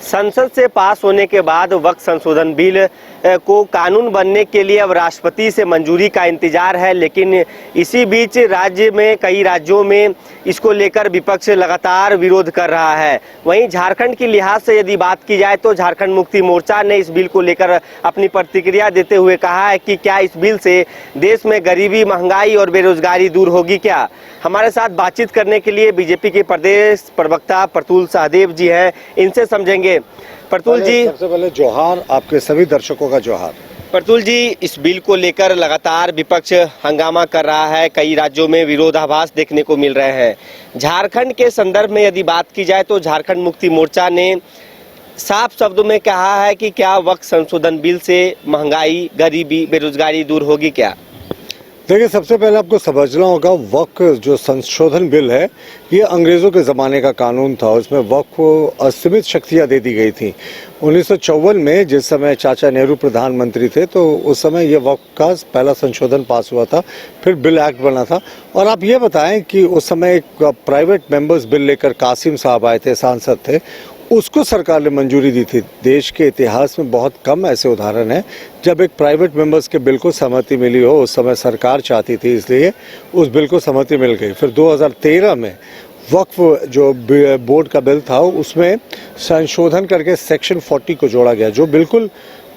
संसद से पास होने के बाद वक्फ संशोधन बिल को कानून बनने के लिए अब राष्ट्रपति से मंजूरी का इंतजार है, लेकिन इसी बीच राज्य में कई राज्यों में इसको लेकर विपक्ष लगातार विरोध कर रहा है। वहीं झारखंड की लिहाज से यदि बात की जाए तो झारखंड मुक्ति मोर्चा ने इस बिल को लेकर अपनी प्रतिक्रिया देते हुए कहा है कि क्या इस बिल से देश में गरीबी, महंगाई और बेरोजगारी दूर होगी क्या। हमारे साथ बातचीत करने के लिए बीजेपी के प्रदेश प्रवक्ता प्रतुल सहदेव जी हैं, इनसे समझेंगे। प्रतुल जी, सबसे पहले जोहार, आपके सभी दर्शकों का जोहार। प्रतुल जी, इस बिल को लेकर लगातार विपक्ष हंगामा कर रहा है, कई राज्यों में विरोधाभास देखने को मिल रहे हैं। झारखंड के संदर्भ में यदि बात की जाए तो झारखंड मुक्ति मोर्चा ने साफ शब्दों में कहा है कि क्या वक्फ संशोधन बिल से महंगाई, गरीबी, बेरोजगारी दूर होगी क्या। देखिए, सबसे पहले आपको समझना होगा, वक्फ जो संशोधन बिल है ये अंग्रेजों के ज़माने का कानून था। उसमें वक्फ को असीमित शक्तियाँ दे दी गई थी। 1954 में जिस समय चाचा नेहरू प्रधानमंत्री थे तो उस समय ये वक्फ का पहला संशोधन पास हुआ था, फिर बिल एक्ट बना था। और आप ये बताएं कि उस समय एक प्राइवेट मेंबर्स बिल लेकर कासिम साहब आए थे, सांसद थे, उसको सरकार ने मंजूरी दी थी। देश के इतिहास में बहुत कम ऐसे उदाहरण हैं जब एक प्राइवेट मेंबर्स के बिल को सहमति मिली हो। उस समय सरकार चाहती थी, इसलिए उस बिल को सहमति मिल गई। फिर 2013 में वक्फ जो बोर्ड का बिल था उसमें संशोधन करके सेक्शन 40 को जोड़ा गया, जो बिल्कुल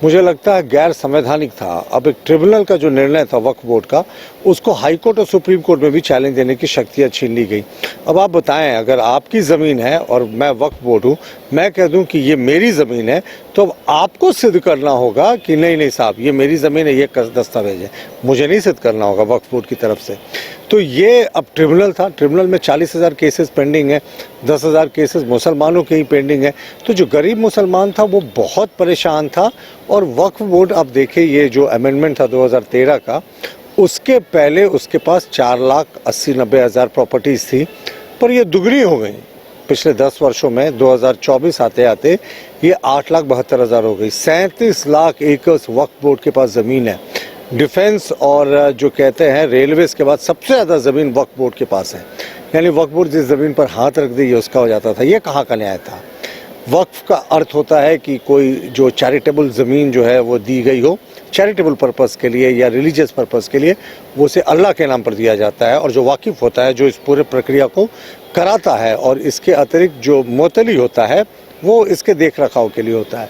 मुझे लगता है गैर संवैधानिक था। अब एक ट्रिब्यूनल का जो निर्णय था वक्फ बोर्ड का, उसको हाई कोर्ट और सुप्रीम कोर्ट में भी चैलेंज देने की शक्तियाँ छीन ली गई। अब आप बताएं, अगर आपकी ज़मीन है और मैं वक्फ बोर्ड हूँ, मैं कह दूं कि ये मेरी ज़मीन है, तो अब आपको सिद्ध करना होगा कि नहीं साहब, ये मेरी ज़मीन है, ये दस्तावेज है, मुझे नहीं सिद्ध करना होगा वक्फ बोर्ड की तरफ से। तो ये अब ट्रिब्यूनल था, ट्रिब्यूनल में 40,000 केसेस पेंडिंग है, 10,000 केसेस मुसलमानों के ही पेंडिंग है। तो जो गरीब मुसलमान था वो बहुत परेशान था। और वक्फ बोर्ड, अब देखिए, ये जो अमेंडमेंट था 2013 का, उसके पहले उसके पास 4,80,90,000 प्रॉपर्टीज़ थी, पर ये दुगनी हो गई पिछले 10 वर्षों में। 2024 आते आते ये 8,72,000 हो गई। 37 लाख एकड़ वक्फ बोर्ड के पास ज़मीन है। डिफेंस और जो कहते हैं रेलवेज के बाद सबसे ज़्यादा ज़मीन वक्फ बोर्ड के पास है। यानी वक्फ बोर्ड जिस ज़मीन पर हाथ रख दी उसका हो जाता था। ये कहाँ का न्याय था। वक्फ का अर्थ होता है कि कोई जो चैरिटेबल ज़मीन जो है वो दी गई हो चैरिटेबल पर्पज़ के लिए या रिलीजियस पर्पज़ के लिए, वो उसे अल्लाह के नाम पर दिया जाता है। और जो वाकिफ़ होता है, जो इस पूरे प्रक्रिया को कराता है और इसके अतिरिक्त जो मोतली होता है वो इसके देख रखाव के लिए होता है।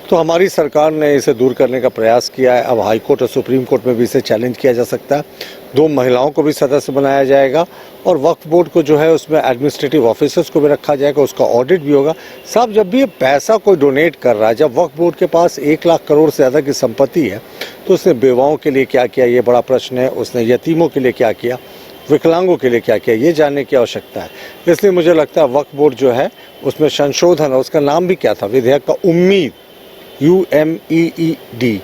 तो हमारी सरकार ने इसे दूर करने का प्रयास किया है। अब हाई कोर्ट और सुप्रीम कोर्ट में भी इसे चैलेंज किया जा सकता है। 2 महिलाओं को भी सदस्य बनाया जाएगा और वक्फ बोर्ड को जो है उसमें एडमिनिस्ट्रेटिव ऑफिसर्स को भी रखा जाएगा, उसका ऑडिट भी होगा। साहब, जब भी ये पैसा कोई डोनेट कर रहा है, जब वक्फ बोर्ड के पास 1 लाख करोड़ से ज़्यादा की संपत्ति है, तो उसने बेवाओं के लिए क्या किया, ये बड़ा प्रश्न है। उसने यतीमों के लिए क्या किया, विकलांगों के लिए क्या किया, ये जानने की आवश्यकता है। इसलिए मुझे लगता है वक्फ बोर्ड जो है उसमें संशोधन, और उसका नाम भी क्या था विधेयक का, उम्मीद, UMEED।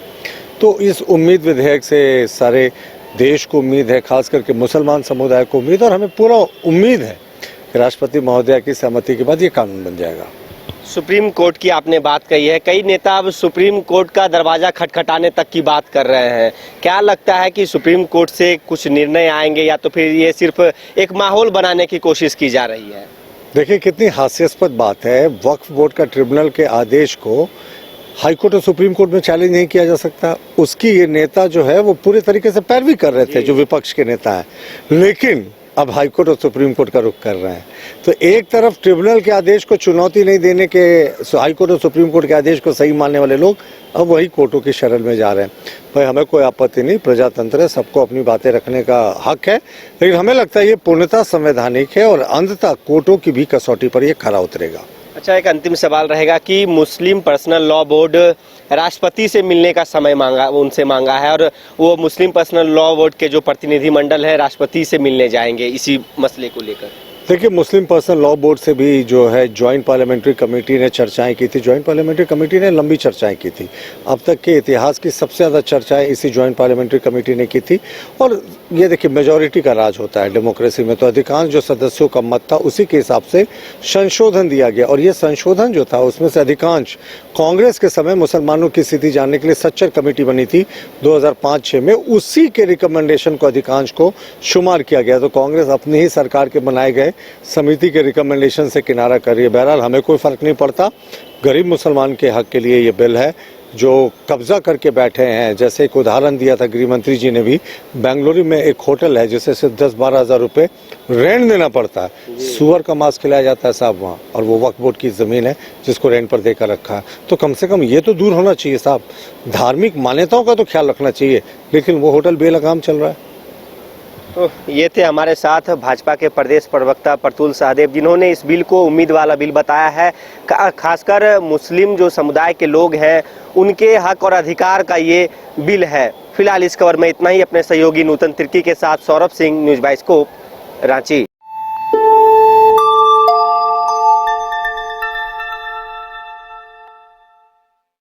तो इस उम्मीद विधेयक से सारे देश को उम्मीद है, खास करके मुसलमान समुदाय को उम्मीद, और हमें पूरा उम्मीद है कि राष्ट्रपति महोदया की सहमति के बाद ये कानून बन जाएगा। सुप्रीम कोर्ट की आपने बात कही है, कई नेता अब सुप्रीम कोर्ट का दरवाजा खटखटाने तक की बात कर रहे हैं। क्या लगता है कि सुप्रीम कोर्ट से कुछ निर्णय आएंगे या तो फिर ये सिर्फ एक माहौल बनाने की कोशिश की जा रही है। देखिए, कितनी हास्यास्पद बात है। वक्फ बोर्ड का ट्रिब्यूनल के आदेश को हाई कोर्ट और सुप्रीम कोर्ट में चैलेंज नहीं किया जा सकता। उसकी ये नेता जो है वो पूरे तरीके से पैरवी कर रहे थे, जो विपक्ष के नेता है, लेकिन अब हाई कोर्ट और सुप्रीम कोर्ट का रुख कर रहे हैं। तो एक तरफ ट्रिब्यूनल के आदेश को चुनौती नहीं देने के, हाई कोर्ट और सुप्रीम कोर्ट के आदेश को सही मानने वाले लोग अब वही कोर्टों की शरण में जा रहे हैं। भाई, हमें कोई आपत्ति नहीं, प्रजातंत्र है, सबको अपनी बातें रखने का हक है, लेकिन हमें लगता है ये पूर्णतः संवैधानिक है और अंततः कोर्टों की भी कसौटी पर ये खरा उतरेगा। अच्छा, एक अंतिम सवाल रहेगा कि मुस्लिम पर्सनल लॉ बोर्ड राष्ट्रपति से मिलने का समय उनसे मांगा है, और वो मुस्लिम पर्सनल लॉ बोर्ड के जो प्रतिनिधिमंडल है राष्ट्रपति से मिलने जाएंगे इसी मसले को लेकर। देखिए, मुस्लिम पर्सनल लॉ बोर्ड से भी जो है ज्वाइंट पार्लियामेंट्री कमेटी ने चर्चाएं की थी। ज्वाइंट पार्लियामेंट्री कमेटी ने लंबी चर्चाएं की थी। अब तक के इतिहास की सबसे ज़्यादा चर्चाएं इसी ज्वाइंट पार्लियामेंट्री कमेटी ने की थी। और ये देखिए, मेजॉरिटी का राज होता है डेमोक्रेसी में, तो अधिकांश जो सदस्यों का मत था उसी के हिसाब से संशोधन दिया गया। और ये संशोधन जो था उसमें से अधिकांश कांग्रेस के समय मुसलमानों की स्थिति जानने के लिए सच्चर कमेटी बनी थी 2005-6 में, उसी के रिकमेंडेशन को अधिकांश को शुमार किया गया। तो कांग्रेस अपनी ही सरकार के बनाए गए समिति के रिकमेंडेशन से किनारा कर रही है। बहरहाल, हमें कोई फर्क नहीं पड़ता। गरीब मुसलमान के हक के लिए ये बिल है जो कब्जा करके बैठे हैं। जैसे एक उदाहरण दिया था गृह मंत्री जी ने भी, बेंगलुरु में एक होटल है जिसे सिर्फ 10-12 हज़ार रुपये रेंट देना पड़ता है, सुअर का मांस खिलाया जाता है साहब वहाँ, और वो वक्फ बोर्ड की ज़मीन है जिसको रेंट पर देकर रखा है। तो कम से कम ये तो दूर होना चाहिए साहब, धार्मिक मान्यताओं का तो ख्याल रखना चाहिए, लेकिन वो होटल बेलगाम चल रहा है। तो ये थे हमारे साथ भाजपा के प्रदेश प्रवक्ता प्रतुल सहदेव, जिन्होंने इस बिल को उम्मीद वाला बिल बताया है। खासकर मुस्लिम जो समुदाय के लोग हैं उनके हक और अधिकार का ये बिल है। फिलहाल इस खबर में इतना ही। अपने सहयोगी नूतन तिर्की के साथ सौरभ सिंह, न्यूज़ बाइस्कोप, रांची।